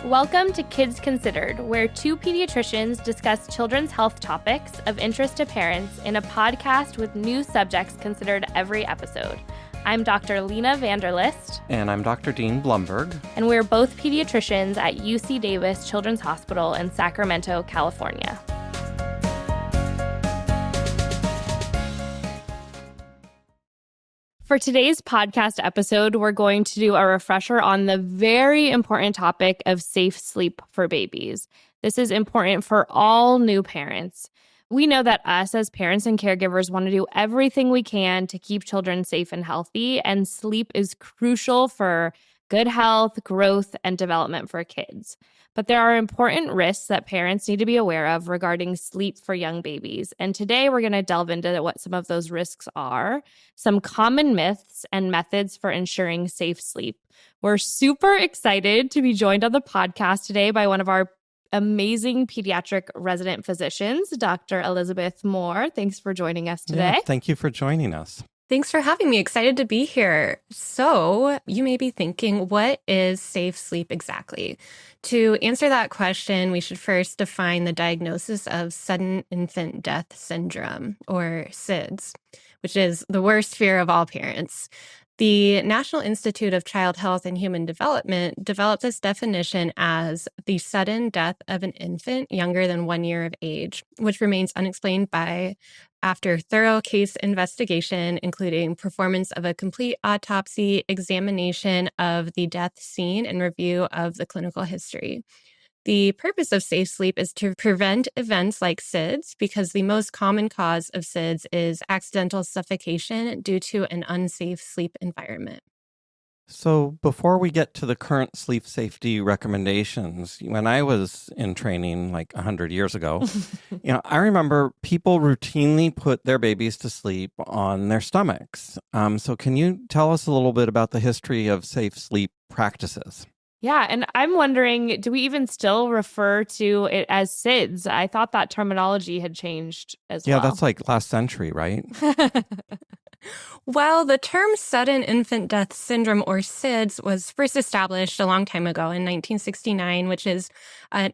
Welcome to Kids Considered, where two pediatricians discuss children's health topics of interest to parents in a podcast with new subjects considered every episode. I'm Dr. Lena Vanderlist. And I'm Dr. Dean Blumberg. And we're both pediatricians at UC Davis Children's Hospital in Sacramento, California. For today's podcast episode, we're going to do a refresher on the very important topic of safe sleep for babies. This is important for all new parents. We know that us as parents and caregivers want to do everything we can to keep children safe and healthy, and sleep is crucial for good health, growth, and development for kids. But there are important risks that parents need to be aware of regarding sleep for young babies. And today we're going to delve into what some of those risks are, some common myths and methods for ensuring safe sleep. We're super excited to be joined on the podcast today by one of our amazing pediatric resident physicians, Dr. Elizabeth Moore. Thanks for joining us today. Yeah, thank you for joining us. Thanks for having me. Excited to be here. So you may be thinking, what is safe sleep exactly? To answer that question, we should first define the diagnosis of sudden infant death syndrome, or SIDS, which is the worst fear of all parents. The National Institute of Child Health and Human Development developed this definition as the sudden death of an infant younger than 1 year of age, which remains unexplained after thorough case investigation, including performance of a complete autopsy, examination of the death scene, and review of the clinical history. The purpose of safe sleep is to prevent events like SIDS, because the most common cause of SIDS is accidental suffocation due to an unsafe sleep environment. So before we get to the current sleep safety recommendations, when I was in training like 100 years ago, I remember people routinely put their babies to sleep on their stomachs. So can you tell us a little bit about the history of safe sleep practices? Yeah, and I'm wondering, do we even still refer to it as SIDS? I thought that terminology had changed as well. Yeah, that's like last century, right? Well, the term sudden infant death syndrome, or SIDS, was first established a long time ago in 1969, which is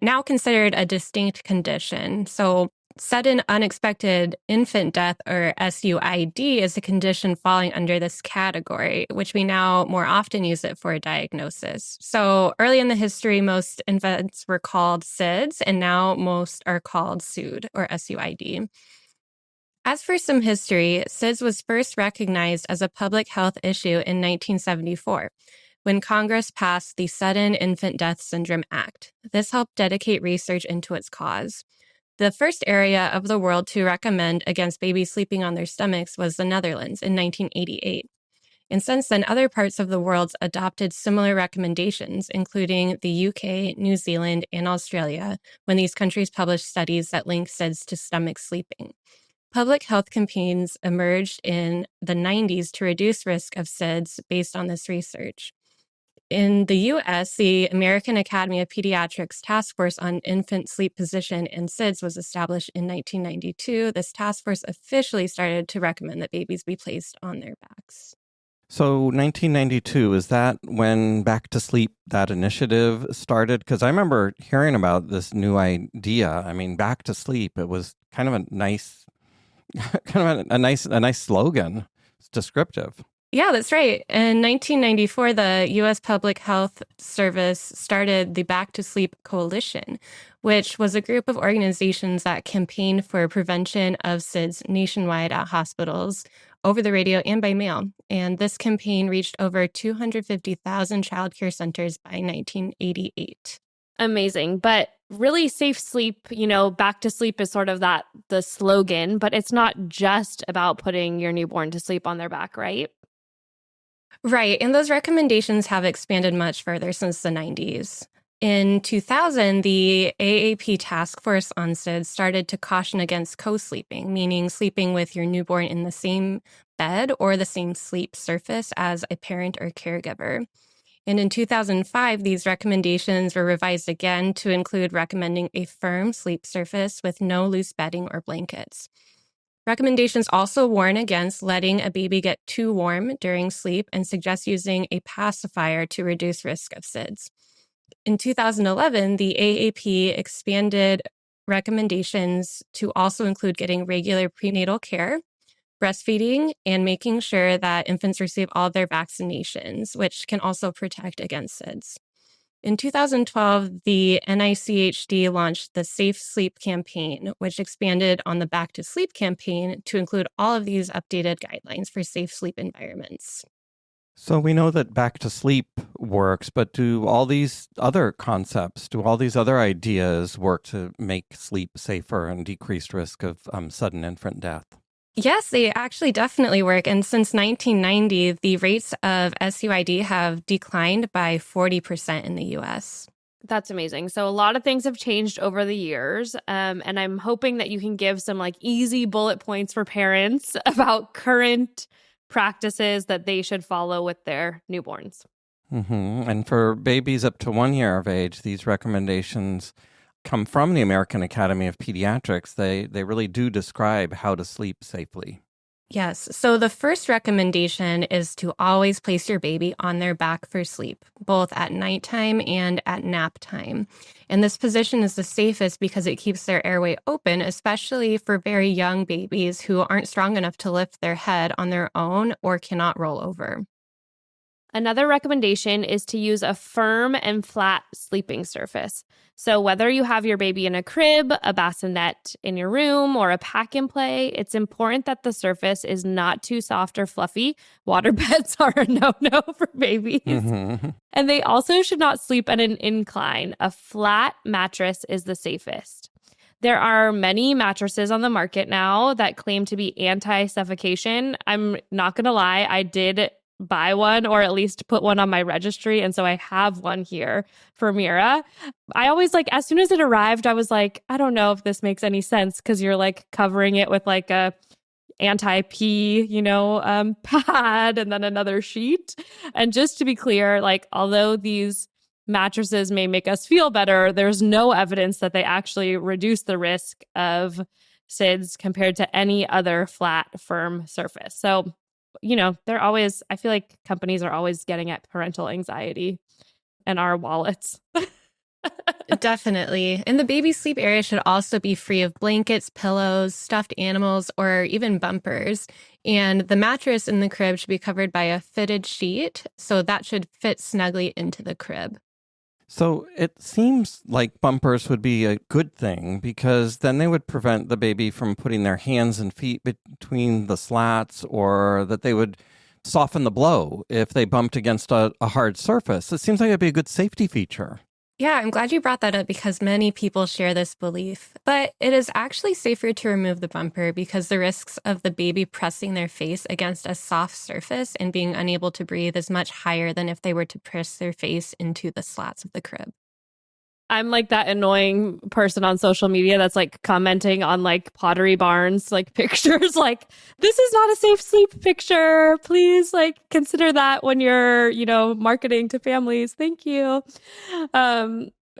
now considered a distinct condition. So sudden unexpected infant death, or SUID, is a condition falling under this category, which we now more often use it for a diagnosis. So early in the history, most infants were called SIDS, and now most are called SUD, or SUID. As for some history, SIDS was first recognized as a public health issue in 1974, when Congress passed the Sudden Infant Death Syndrome Act. This helped dedicate research into its cause. The first area of the world to recommend against babies sleeping on their stomachs was the Netherlands in 1988. And since then, other parts of the world adopted similar recommendations, including the UK, New Zealand, and Australia, when these countries published studies that link SIDS to stomach sleeping. Public health campaigns emerged in the 90s to reduce risk of SIDS based on this research. In the U.S., the American Academy of Pediatrics Task Force on Infant Sleep Position and SIDS was established in 1992. This task force officially started to recommend that babies be placed on their backs. So 1992, is that when Back to Sleep, that initiative started? Because I remember hearing about this new idea. I mean, Back to Sleep, it was kind of a nice slogan. It's descriptive. Yeah, that's right. In 1994, the U.S. Public Health Service started the Back to Sleep Coalition, which was a group of organizations that campaigned for prevention of SIDS nationwide at hospitals, over the radio, and by mail. And this campaign reached over 250,000 childcare centers by 1988. Amazing. But really, safe sleep, back to sleep is sort of the slogan, but it's not just about putting your newborn to sleep on their back, right? Right. And those recommendations have expanded much further since the 90s. In 2000, the AAP Task Force on SIDS started to caution against co-sleeping, meaning sleeping with your newborn in the same bed or the same sleep surface as a parent or caregiver. And in 2005, these recommendations were revised again to include recommending a firm sleep surface with no loose bedding or blankets. Recommendations also warn against letting a baby get too warm during sleep and suggest using a pacifier to reduce risk of SIDS. In 2011, the AAP expanded recommendations to also include getting regular prenatal care, breastfeeding, and making sure that infants receive all their vaccinations, which can also protect against SIDS. In 2012, the NICHD launched the Safe Sleep campaign, which expanded on the Back to Sleep campaign to include all of these updated guidelines for safe sleep environments. So we know that back to sleep works, but do all these other concepts, do all these other ideas work to make sleep safer and decreased risk of sudden infant death? Yes, they actually definitely work. And since 1990, the rates of SUID have declined by 40% in the US. That's amazing. So a lot of things have changed over the years. And I'm hoping that you can give some easy bullet points for parents about current practices that they should follow with their newborns. And for babies up to 1 year of age, these recommendations come from the American Academy of Pediatrics. They really do describe how to sleep safely. Yes. So the first recommendation is to always place your baby on their back for sleep, both at nighttime and at nap time. And this position is the safest because it keeps their airway open, especially for very young babies who aren't strong enough to lift their head on their own or cannot roll over. Another recommendation is to use a firm and flat sleeping surface. So whether you have your baby in a crib, a bassinet in your room, or a pack and play, it's important that the surface is not too soft or fluffy. Water beds are a no-no for babies. And they also should not sleep at an incline. A flat mattress is the safest. There are many mattresses on the market now that claim to be anti-suffocation. I'm not going to lie, I did buy one or at least put one on my registry. And so I have one here for Mira. I always as soon as it arrived, I was like, I don't know if this makes any sense because you're covering it with a anti-pee, pad and then another sheet. And just to be clear, although these mattresses may make us feel better, there's no evidence that they actually reduce the risk of SIDS compared to any other flat, firm surface. So they're always, I feel like companies are always getting at parental anxiety and our wallets. Definitely. And the baby sleep area should also be free of blankets, pillows, stuffed animals, or even bumpers. And the mattress in the crib should be covered by a fitted sheet, so that should fit snugly into the crib. So it seems like bumpers would be a good thing because then they would prevent the baby from putting their hands and feet between the slats, or that they would soften the blow if they bumped against a hard surface. It seems like it'd be a good safety feature. Yeah, I'm glad you brought that up because many people share this belief. But it is actually safer to remove the bumper because the risks of the baby pressing their face against a soft surface and being unable to breathe is much higher than if they were to press their face into the slats of the crib. I'm that annoying person on social media that's commenting on Pottery Barn's pictures this is not a safe sleep picture. Please consider that when you're, marketing to families. Thank you.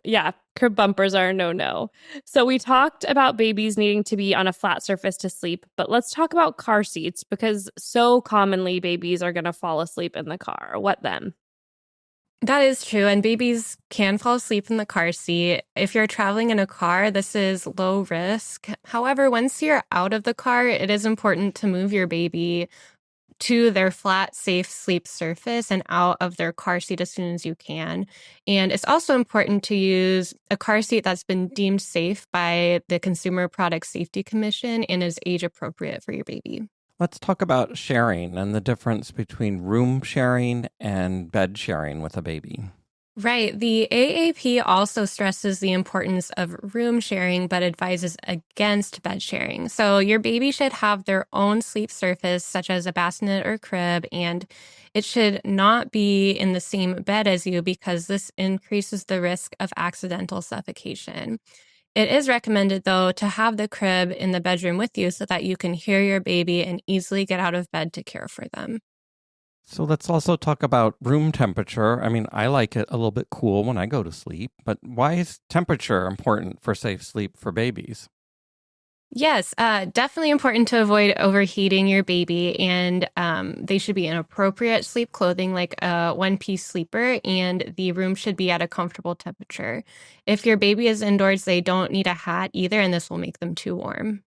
Yeah, crib bumpers are a no-no. So we talked about babies needing to be on a flat surface to sleep, but let's talk about car seats because so commonly babies are going to fall asleep in the car. What then? That is true. And babies can fall asleep in the car seat. If you're traveling in a car, this is low risk. However, once you're out of the car, it is important to move your baby to their flat, safe sleep surface and out of their car seat as soon as you can. And it's also important to use a car seat that's been deemed safe by the Consumer Product Safety Commission and is age appropriate for your baby. Let's talk about sharing and the difference between room sharing and bed sharing with a baby. Right. The AAP also stresses the importance of room sharing, but advises against bed sharing. So your baby should have their own sleep surface, such as a bassinet or crib, and it should not be in the same bed as you because this increases the risk of accidental suffocation. It is recommended, though, to have the crib in the bedroom with you so that you can hear your baby and easily get out of bed to care for them. So let's also talk about room temperature. I mean, I like it a little bit cool when I go to sleep, but why is temperature important for safe sleep for babies? Yes, definitely important to avoid overheating your baby, and they should be in appropriate sleep clothing, like a one-piece sleeper, and the room should be at a comfortable temperature. If your baby is indoors, they don't need a hat either, and this will make them too warm.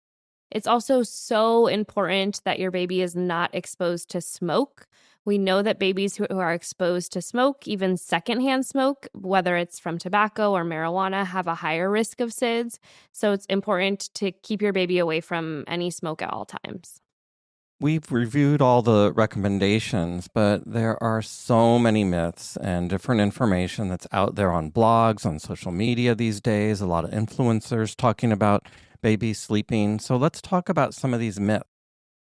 It's also so important that your baby is not exposed to smoke. We know that babies who are exposed to smoke, even secondhand smoke, whether it's from tobacco or marijuana, have a higher risk of SIDS. So it's important to keep your baby away from any smoke at all times. We've reviewed all the recommendations, but there are so many myths and different information that's out there on blogs, on social media these days, a lot of influencers talking about babies sleeping. So let's talk about some of these myths.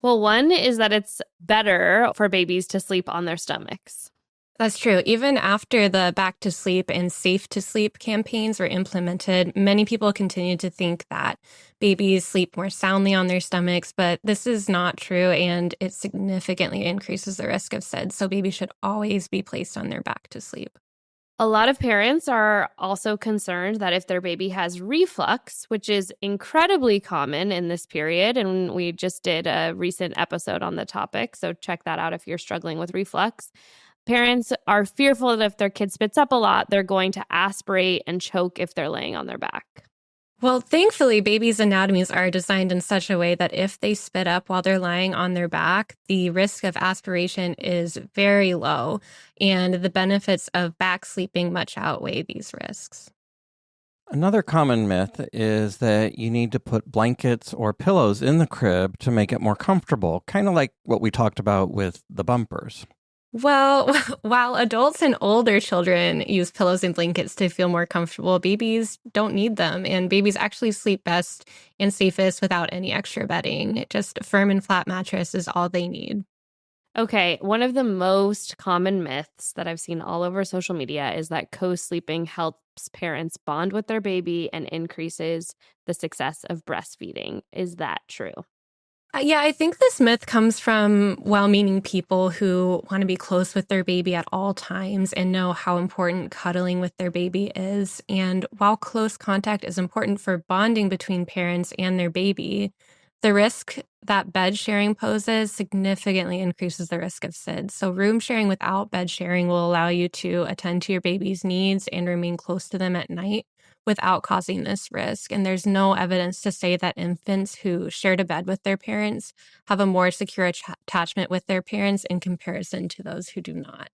Well, one is that it's better for babies to sleep on their stomachs. That's true. Even after the back to sleep and safe to sleep campaigns were implemented, many people continue to think that babies sleep more soundly on their stomachs, but this is not true, and it significantly increases the risk of SIDS. So babies should always be placed on their back to sleep. A lot of parents are also concerned that if their baby has reflux, which is incredibly common in this period, and we just did a recent episode on the topic, so check that out if you're struggling with reflux. Parents are fearful that if their kid spits up a lot, they're going to aspirate and choke if they're laying on their back. Well, thankfully, babies' anatomies are designed in such a way that if they spit up while they're lying on their back, the risk of aspiration is very low, and the benefits of back sleeping much outweigh these risks. Another common myth is that you need to put blankets or pillows in the crib to make it more comfortable, kind of like what we talked about with the bumpers. Well, while adults and older children use pillows and blankets to feel more comfortable, babies don't need them, and babies actually sleep best and safest without any extra bedding. Just a firm and flat mattress is all they need. Okay, one of the most common myths that I've seen all over social media is that co-sleeping helps parents bond with their baby and increases the success of breastfeeding. Is that true? Yeah, I think this myth comes from well-meaning people who want to be close with their baby at all times and know how important cuddling with their baby is. And while close contact is important for bonding between parents and their baby, the risk that bed sharing poses significantly increases the risk of SIDS. So room sharing without bed sharing will allow you to attend to your baby's needs and remain close to them at night without causing this risk. And there's no evidence to say that infants who shared a bed with their parents have a more secure attachment with their parents in comparison to those who do not.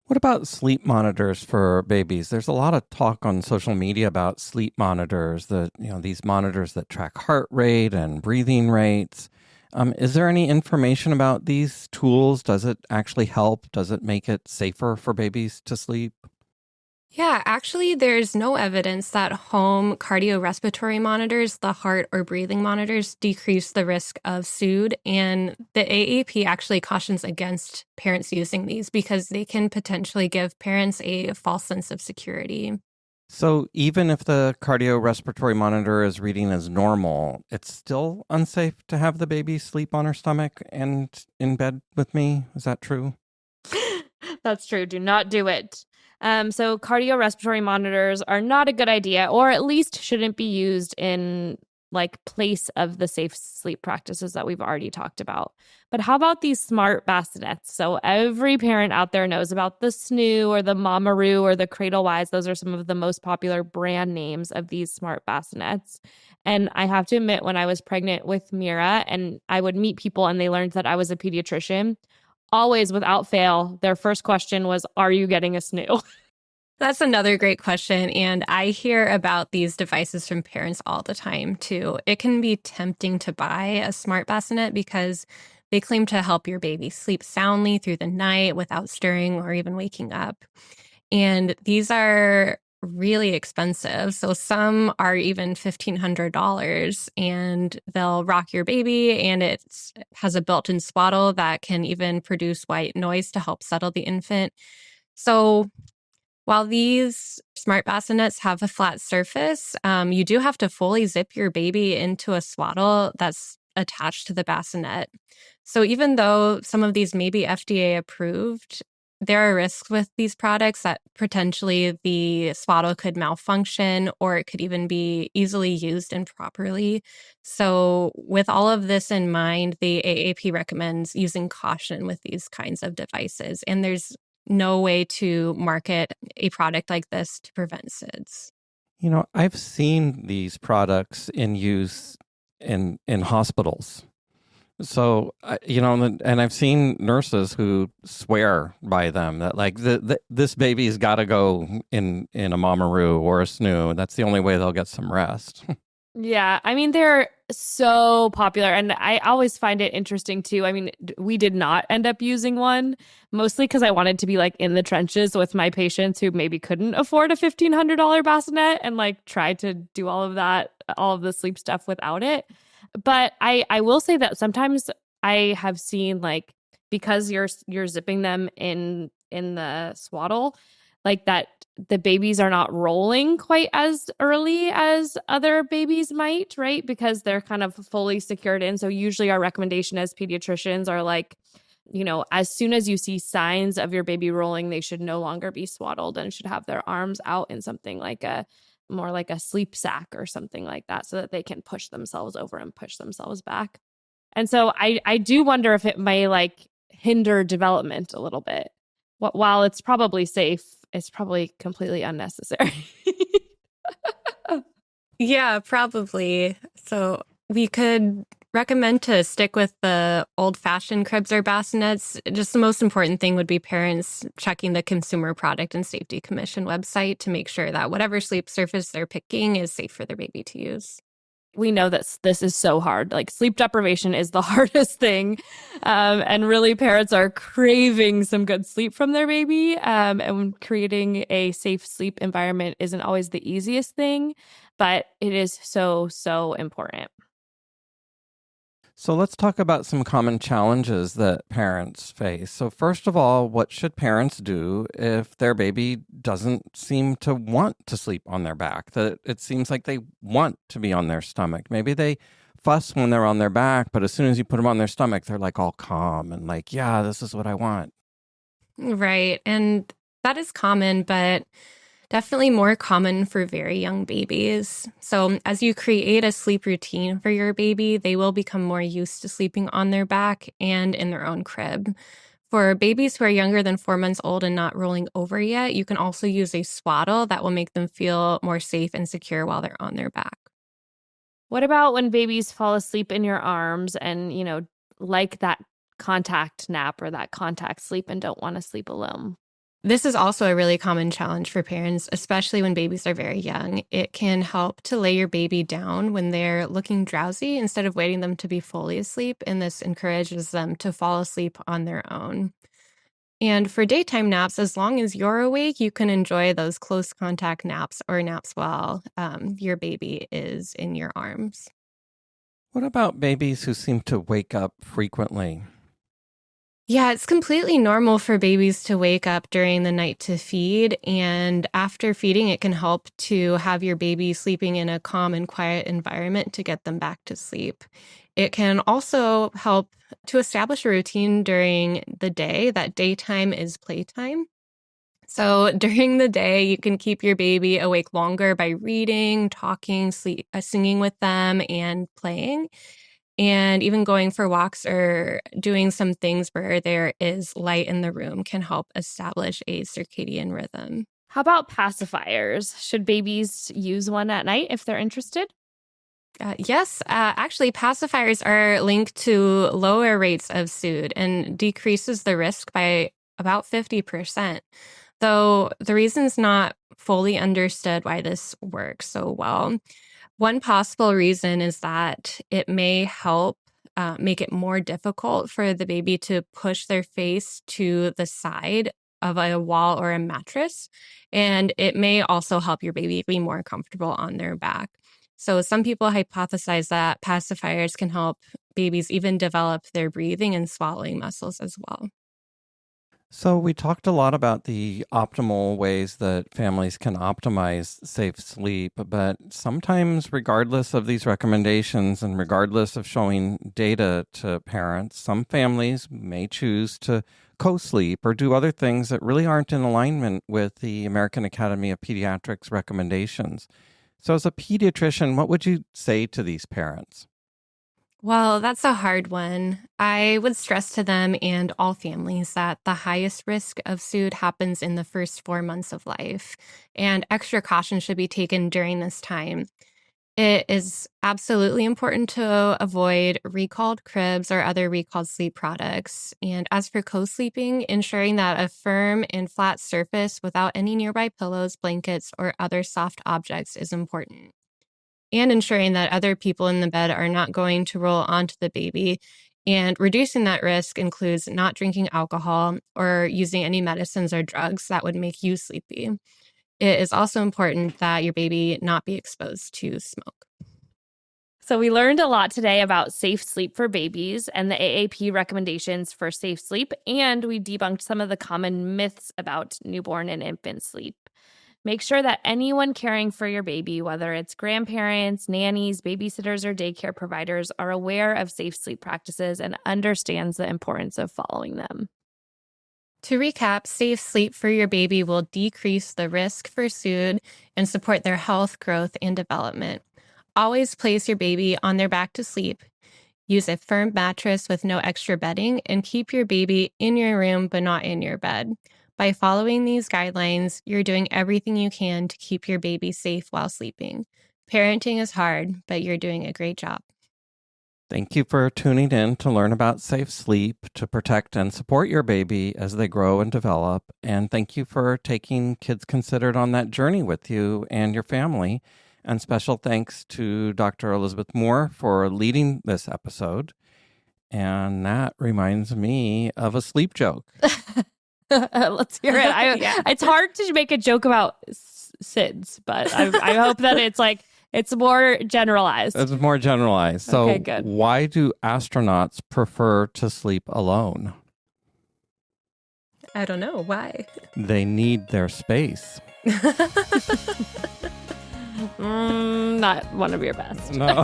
What about sleep monitors for babies? There's a lot of talk on social media about sleep monitors, these monitors that track heart rate and breathing rates. Is there any information about these tools? Does it actually help? Does it make it safer for babies to sleep? Yeah, actually, there's no evidence that home cardiorespiratory monitors, the heart or breathing monitors, decrease the risk of SUD. And the AAP actually cautions against parents using these because they can potentially give parents a false sense of security. So even if the cardiorespiratory monitor is reading as normal, it's still unsafe to have the baby sleep on her stomach and in bed with me. Is that true? That's true. Do not do it. So cardiorespiratory monitors are not a good idea, or at least shouldn't be used in place of the safe sleep practices that we've already talked about. But how about these smart bassinets? So every parent out there knows about the Snoo or the Mamaroo or the Cradlewise. Those are some of the most popular brand names of these smart bassinets. And I have to admit, when I was pregnant with Mira and I would meet people and they learned that I was a pediatrician, always without fail, their first question was, "Are you getting a Snoo?" That's another great question. And I hear about these devices from parents all the time, too. It can be tempting to buy a smart bassinet because they claim to help your baby sleep soundly through the night without stirring or even waking up. And these are really expensive. So some are even $1,500 and they'll rock your baby, and it has a built-in swaddle that can even produce white noise to help settle the infant. So while these smart bassinets have a flat surface, you do have to fully zip your baby into a swaddle that's attached to the bassinet. So even though some of these may be FDA approved, there are risks with these products that potentially the swaddle could malfunction or it could even be easily used improperly. So with all of this in mind, the AAP recommends using caution with these kinds of devices. And there's no way to market a product like this to prevent SIDS. I've seen these products in use in hospitals. So, and I've seen nurses who swear by them that like this baby's got to go in a mamaroo or a snoo. That's the only way they'll get some rest. Yeah, I mean, they're so popular, and I always find it interesting too. I mean, we did not end up using one, mostly because I wanted to be like in the trenches with my patients who maybe couldn't afford a $1,500 bassinet and like try to do all of that, all of the sleep stuff without it. But I will say that sometimes I have seen like, because you're zipping them in the swaddle, like that the babies are not rolling quite as early as other babies might, right? Because they're kind of fully secured in. So usually our recommendation as pediatricians are like, as soon as you see signs of your baby rolling, they should no longer be swaddled and should have their arms out in something like more like a sleep sack or something like that, so that they can push themselves over and push themselves back. And so I do wonder if it may like hinder development a little bit. While it's probably safe, it's probably completely unnecessary. Yeah, probably. So we could recommend to stick with the old-fashioned cribs or bassinets. Just the most important thing would be parents checking the Consumer Product and Safety Commission website to make sure that whatever sleep surface they're picking is safe for their baby to use. We know that this is so hard. Like sleep deprivation is the hardest thing. And really parents are craving some good sleep from their baby. And creating a safe sleep environment isn't always the easiest thing, but it is so, so important. So let's talk about some common challenges that parents face. So first of all, what should parents do if their baby doesn't seem to want to sleep on their back? That it seems like they want to be on their stomach. Maybe they fuss when they're on their back, but as soon as you put them on their stomach, they're like all calm and like, yeah, this is what I want. Right. And that is common, but definitely more common for very young babies. So as you create a sleep routine for your baby, they will become more used to sleeping on their back and in their own crib. For babies who are younger than 4 months old and not rolling over yet, you can also use a swaddle that will make them feel more safe and secure while they're on their back. What about when babies fall asleep in your arms and, like that contact nap or that contact sleep and don't want to sleep alone? This is also a really common challenge for parents, especially when babies are very young. It can help to lay your baby down when they're looking drowsy instead of waiting them to be fully asleep, and this encourages them to fall asleep on their own. And for daytime naps, as long as you're awake, you can enjoy those close contact naps or naps while your baby is in your arms. What about babies who seem to wake up frequently? Yeah, it's completely normal for babies to wake up during the night to feed. And after feeding, it can help to have your baby sleeping in a calm and quiet environment to get them back to sleep. It can also help to establish a routine during the day that daytime is playtime. So during the day, you can keep your baby awake longer by reading, talking, singing with them, and playing. And even going for walks or doing some things where there is light in the room can help establish a circadian rhythm. How about pacifiers? Should babies use one at night if they're interested? Yes, actually, pacifiers are linked to lower rates of SUD and decreases the risk by about 50%. Though the reason's not fully understood why this works so well. One possible reason is that it may help make it more difficult for the baby to push their face to the side of a wall or a mattress. And it may also help your baby be more comfortable on their back. So some people hypothesize that pacifiers can help babies even develop their breathing and swallowing muscles as well. So we talked a lot about the optimal ways that families can optimize safe sleep, but sometimes regardless of these recommendations and regardless of showing data to parents, some families may choose to co-sleep or do other things that really aren't in alignment with the American Academy of Pediatrics recommendations. So as a pediatrician, what would you say to these parents? Well, that's a hard one. I would stress to them and all families that the highest risk of SUD happens in the first 4 months of life, and extra caution should be taken during this time. It is absolutely important to avoid recalled cribs or other recalled sleep products. And as for co-sleeping, ensuring that a firm and flat surface without any nearby pillows, blankets, or other soft objects is important. And ensuring that other people in the bed are not going to roll onto the baby. And reducing that risk includes not drinking alcohol or using any medicines or drugs that would make you sleepy. It is also important that your baby not be exposed to smoke. So we learned a lot today about safe sleep for babies and the AAP recommendations for safe sleep, and we debunked some of the common myths about newborn and infant sleep. Make sure that anyone caring for your baby, whether it's grandparents, nannies, babysitters, or daycare providers, are aware of safe sleep practices and understands the importance of following them. To recap, safe sleep for your baby will decrease the risk for SUD and support their health, growth, and development. Always place your baby on their back to sleep. Use a firm mattress with no extra bedding, and keep your baby in your room but not in your bed. By following these guidelines, you're doing everything you can to keep your baby safe while sleeping. Parenting is hard, but you're doing a great job. Thank you for tuning in to learn about safe sleep to protect and support your baby as they grow and develop. And thank you for taking Kids Considered on that journey with you and your family. And special thanks to Dr. Elizabeth Moore for leading this episode. And that reminds me of a sleep joke. Let's hear it. It's hard to make a joke about SIDS, but I hope that it's more generalized. It's more generalized. So okay, good. Why do astronauts prefer to sleep alone? I don't know. Why? They need their space. Not one of your best. No.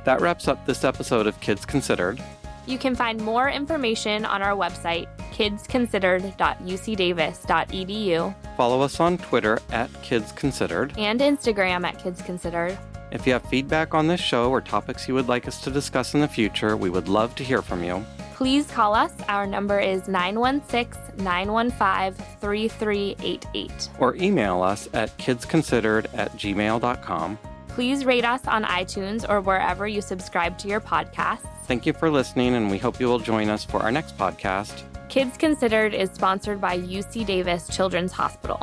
That wraps up this episode of Kids Considered. You can find more information on our website, kidsconsidered.ucdavis.edu. Follow us on Twitter @KidsConsidered. And Instagram @KidsConsidered. If you have feedback on this show or topics you would like us to discuss in the future, we would love to hear from you. Please call us. Our number is 916-915-3388. Or email us at kidsconsidered@gmail.com. Please rate us on iTunes or wherever you subscribe to your podcasts. Thank you for listening, and we hope you will join us for our next podcast. Kids Considered is sponsored by UC Davis Children's Hospital.